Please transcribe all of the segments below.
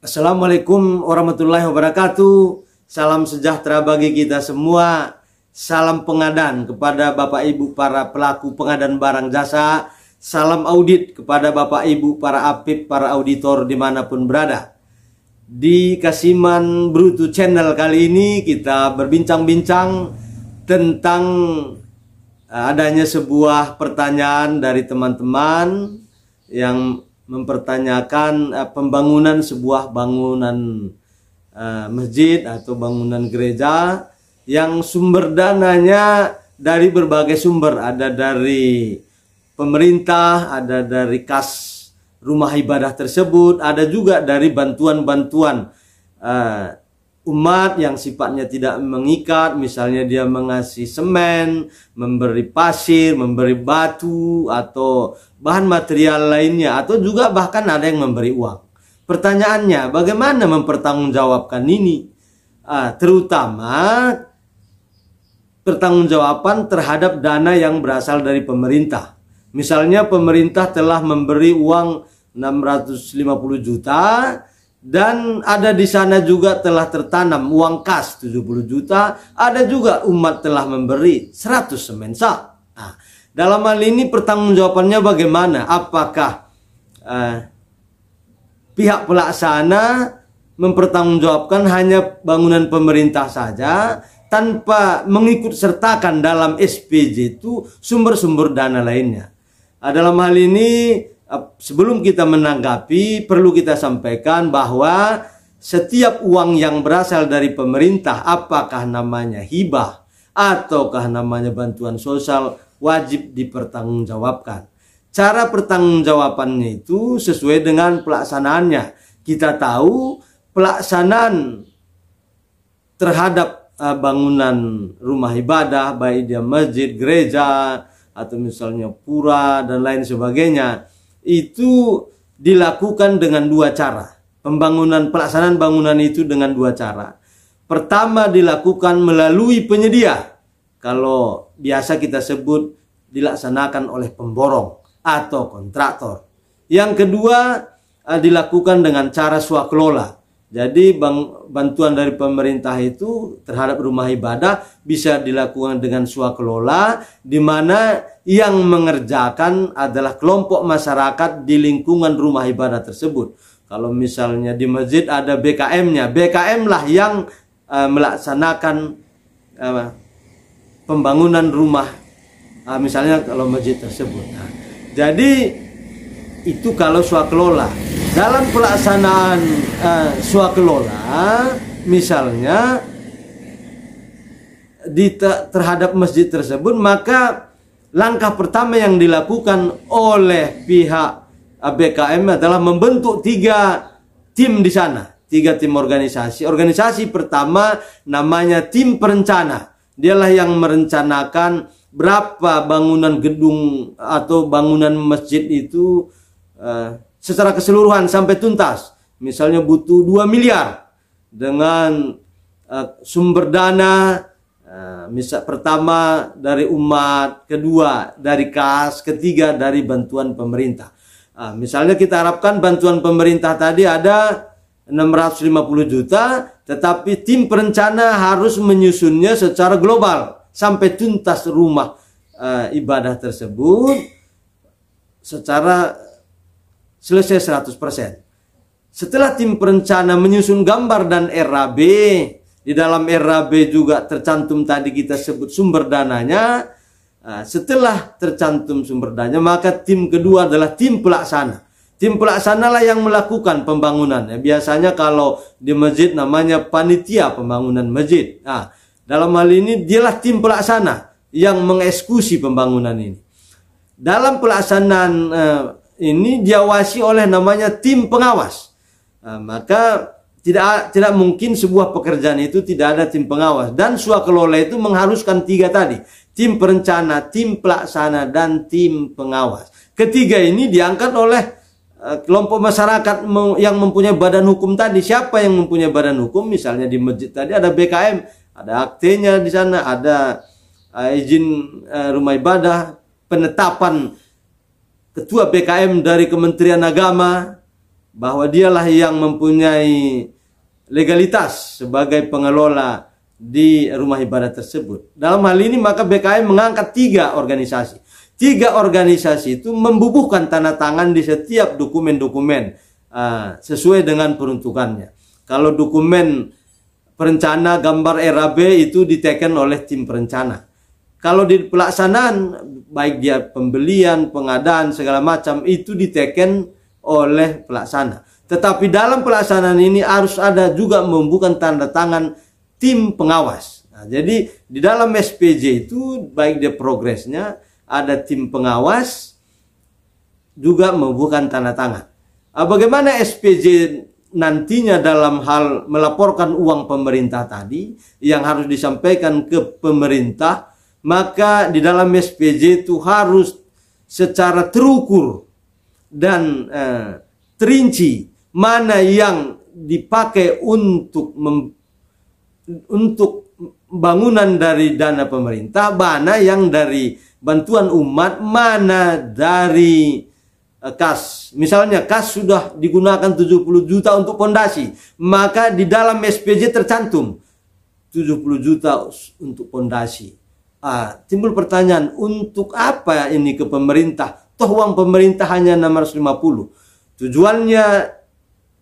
Assalamualaikum warahmatullahi wabarakatuh. Salam sejahtera bagi kita semua. Salam pengadaan kepada Bapak Ibu para pelaku pengadaan barang jasa. Salam audit kepada Bapak Ibu para apip, para auditor dimanapun berada. Di Kasiman Brutu Channel kali ini kita berbincang-bincang tentang adanya sebuah pertanyaan dari teman-teman yang mempertanyakan pembangunan sebuah bangunan masjid atau bangunan gereja yang sumber dananya dari berbagai sumber, ada dari pemerintah, ada dari kas rumah ibadah tersebut, ada juga dari bantuan-bantuan umat yang sifatnya tidak mengikat, misalnya dia mengasih semen, memberi pasir, memberi batu atau bahan material lainnya, atau juga bahkan ada yang memberi uang. Pertanyaannya, bagaimana mempertanggungjawabkan ini? Terutama pertanggungjawaban terhadap dana yang berasal dari pemerintah. Misalnya pemerintah telah memberi uang 650 juta dan ada di sana juga telah tertanam uang kas 70 juta, ada juga umat telah memberi 100 semen sak. Dalam hal ini pertanggungjawabannya bagaimana? Apakah pihak pelaksana mempertanggungjawabkan hanya bangunan pemerintah saja tanpa mengikut sertakan dalam SPJ itu sumber-sumber dana lainnya? Dalam hal ini sebelum kita menanggapi, perlu kita sampaikan bahwa setiap uang yang berasal dari pemerintah, apakah namanya hibah ataukah namanya bantuan sosial, wajib dipertanggungjawabkan. Cara pertanggungjawabannya itu sesuai dengan pelaksanaannya. Kita tahu pelaksanaan terhadap bangunan rumah ibadah, baik dia masjid, gereja, atau misalnya pura dan lain sebagainya, itu dilakukan dengan dua cara. Pelaksanaan bangunan itu dengan dua cara. Pertama, dilakukan melalui penyedia. Kalau biasa kita sebut dilaksanakan oleh pemborong atau kontraktor. Yang kedua, dilakukan dengan cara swakelola. Jadi bantuan dari pemerintah itu terhadap rumah ibadah bisa dilakukan dengan swakelola, di mana yang mengerjakan adalah kelompok masyarakat di lingkungan rumah ibadah tersebut. Kalau misalnya di masjid ada BKM-nya, BKM lah yang melaksanakan pembangunan rumah, misalnya kalau masjid tersebut. Jadi itu kalau swakelola. Dalam pelaksanaan swakelola, misalnya terhadap masjid tersebut, maka langkah pertama yang dilakukan oleh pihak BKM adalah membentuk 3 tim di sana, 3 tim organisasi. Organisasi pertama namanya tim perencana. Dialah yang merencanakan berapa bangunan gedung atau bangunan masjid itu secara keseluruhan sampai tuntas. Misalnya butuh 2 miliar dengan sumber dana misal pertama dari umat, kedua dari kas, ketiga dari bantuan pemerintah. Misalnya kita harapkan bantuan pemerintah tadi ada 650 juta, tetapi tim perencana harus menyusunnya secara global sampai tuntas rumah ibadah tersebut secara selesai 100%. Setelah tim perencana menyusun gambar dan RAB, di dalam RAB juga tercantum tadi kita sebut sumber dananya. Setelah tercantum sumber dananya, maka tim kedua adalah tim pelaksana. Tim pelaksana lah yang melakukan pembangunan. Biasanya kalau di masjid namanya panitia pembangunan masjid. Dalam hal ini dialah tim pelaksana yang mengeksekusi pembangunan ini. Dalam pelaksanaan ini diawasi oleh namanya tim pengawas. Maka tidak mungkin sebuah pekerjaan itu tidak ada tim pengawas. Dan swakelola itu mengharuskan 3 tadi. Tim perencana, tim pelaksana, dan tim pengawas. Ketiga ini diangkat oleh kelompok masyarakat yang mempunyai badan hukum tadi. Siapa yang mempunyai badan hukum? Misalnya di masjid tadi ada BKM, ada aktenya di sana, ada izin rumah ibadah, penetapan ketua BKM dari Kementerian Agama, bahwa dialah yang mempunyai legalitas sebagai pengelola di rumah ibadah tersebut. Dalam hal ini maka BKM mengangkat 3 organisasi. 3 organisasi itu membubuhkan tanda tangan di setiap dokumen-dokumen sesuai dengan peruntukannya. Kalau dokumen perencana gambar RAB itu diteken oleh tim perencana. Kalau di pelaksanaan, baik dia pembelian, pengadaan, segala macam, itu diteken oleh pelaksana. Tetapi dalam pelaksanaan ini harus ada juga membubuhkan tanda tangan tim pengawas. Nah, jadi di dalam SPJ itu baik dia progresnya, ada tim pengawas juga membubuhkan tanda tangan. Bagaimana SPJ nantinya dalam hal melaporkan uang pemerintah tadi yang harus disampaikan ke pemerintah, maka di dalam SPJ itu harus secara terukur dan terinci mana yang dipakai untuk bangunan dari dana pemerintah, mana yang dari bantuan umat, mana dari kas. Misalnya kas sudah digunakan 70 juta untuk pondasi, maka di dalam SPJ tercantum 70 juta untuk pondasi. Timbul pertanyaan, untuk apa ini ke pemerintah? Toh uang pemerintah hanya 650. Tujuannya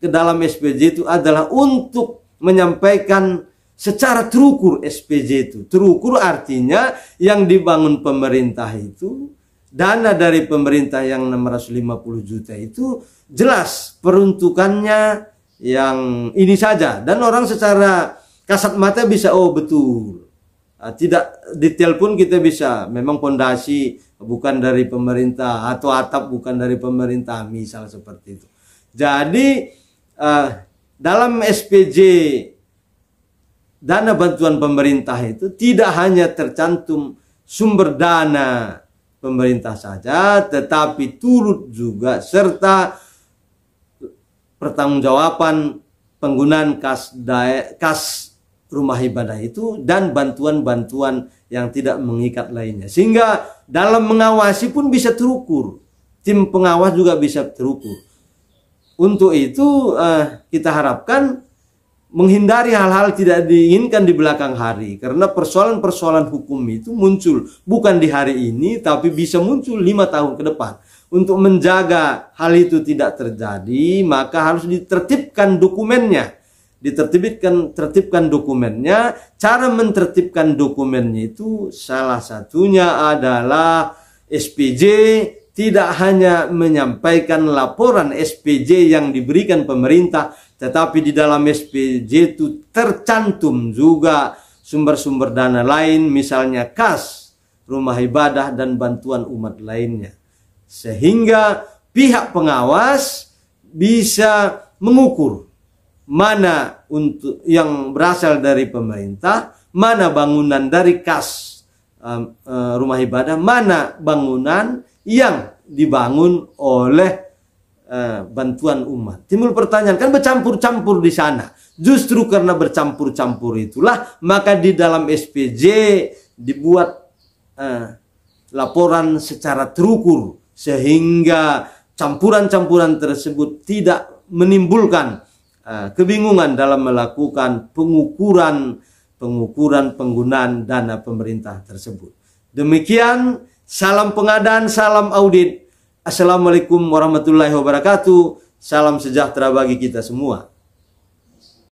ke dalam SPJ itu adalah untuk menyampaikan secara terukur SPJ itu. Terukur artinya yang dibangun pemerintah itu, dana dari pemerintah yang 650 juta itu jelas peruntukannya yang ini saja. Dan orang secara kasat mata bisa, oh betul. Tidak detail pun kita bisa, memang pondasi bukan dari pemerintah atau atap bukan dari pemerintah, misal seperti itu. Jadi dalam SPJ dana bantuan pemerintah itu tidak hanya tercantum sumber dana pemerintah saja, tetapi turut juga serta pertanggungjawaban penggunaan kas rumah ibadah itu dan bantuan-bantuan yang tidak mengikat lainnya. Sehingga dalam mengawasi pun bisa terukur. Tim pengawas juga bisa terukur. Untuk itu kita harapkan menghindari hal-hal tidak diinginkan di belakang hari. Karena persoalan-persoalan hukum itu muncul bukan di hari ini, tapi bisa muncul 5 tahun ke depan. Untuk menjaga hal itu tidak terjadi, maka harus ditertibkan dokumennya. Tertibkan dokumennya. Cara mentertibkan dokumennya itu salah satunya adalah SPJ tidak hanya menyampaikan laporan SPJ yang diberikan pemerintah, tetapi di dalam SPJ itu tercantum juga sumber-sumber dana lain, misalnya kas, rumah ibadah, dan bantuan umat lainnya. Sehingga pihak pengawas bisa mengukur mana untuk yang berasal dari pemerintah, mana bangunan dari kas rumah ibadah, mana bangunan yang dibangun oleh bantuan umat. Timbul pertanyaan, kan bercampur-campur di sana. Justru karena bercampur-campur itulah maka di dalam SPJ dibuat laporan secara terukur sehingga campuran-campuran tersebut tidak menimbulkan kebingungan dalam melakukan pengukuran penggunaan dana pemerintah tersebut. Demikian, salam pengadaan, salam audit. Assalamualaikum warahmatullahi wabarakatuh. Salam sejahtera bagi kita semua.